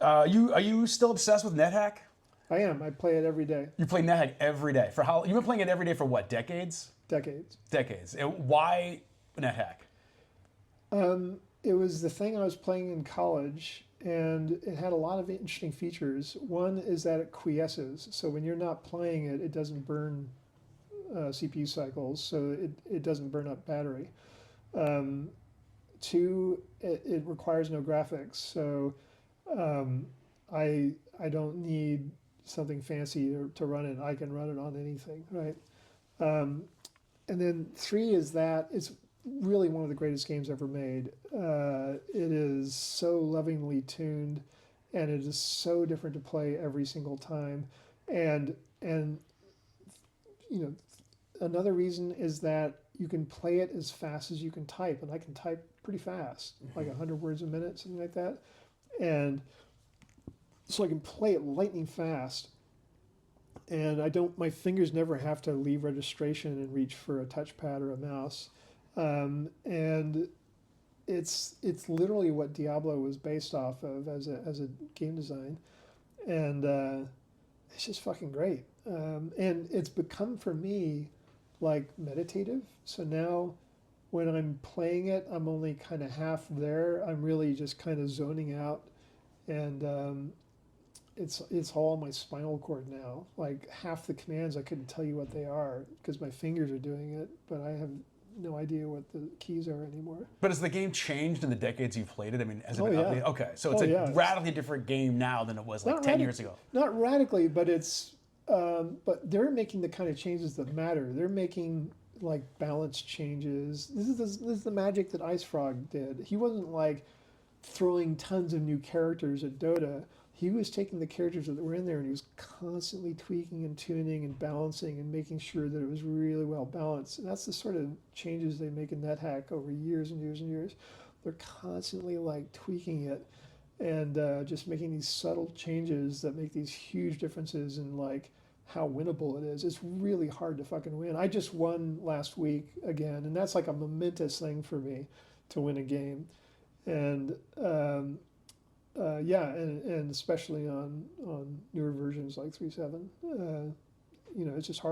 Are you still obsessed with NetHack? I am. I play it every day. You play NetHack every day. For how you've been playing it every day for what? Decades? Decades. Decades. Why NetHack? It was the thing I was playing in college, and it had a lot of interesting features. One is that it quiesces, so when you're not playing it, it doesn't burn CPU cycles, so it doesn't burn up battery. Um, Two, it requires no graphics, so um, I don't need something fancy to run it. I can run it on anything, right? Um, and then three is that it's really one of the greatest games ever made. It is so lovingly tuned, and it is so different to play every single time. And you know, another reason is that you can play it as fast as you can type, and I can type pretty fast, like 100 words a minute, something like that. And so I can play it lightning fast, and I don't. My fingers never have to leave registration and reach for a touchpad or a mouse. And it's literally what Diablo was based off of as a game design, and it's just fucking great. And it's become for me like meditative. So now when I'm playing it, I'm only kind of half there. I'm really just kind of zoning out, and it's all on my spinal cord now. Like half the commands, I couldn't tell you what they are because my fingers are doing it, but I have no idea what the keys are anymore. But has the game changed in the decades you've played it? I mean, has it Oh been yeah, updated? Okay, so it's oh a yeah. radically different game now than it was like Not 10 radic- years ago. not radically, but it's but they're making the kind of changes that matter. They're making like balance changes. This is the magic that Ice Frog did. He wasn't like throwing tons of new characters at Dota. He was taking the characters that were in there and he was constantly tweaking and tuning and balancing and making sure that it was really well balanced. And that's the sort of changes they make in NetHack over years and years and years. They're constantly like tweaking it and just making these subtle changes that make these huge differences in like how winnable it is. It's really hard to fucking win. I just won last week again, and that's like a momentous thing for me to win a game. And yeah, and especially on newer versions like 3.7, it's just hard.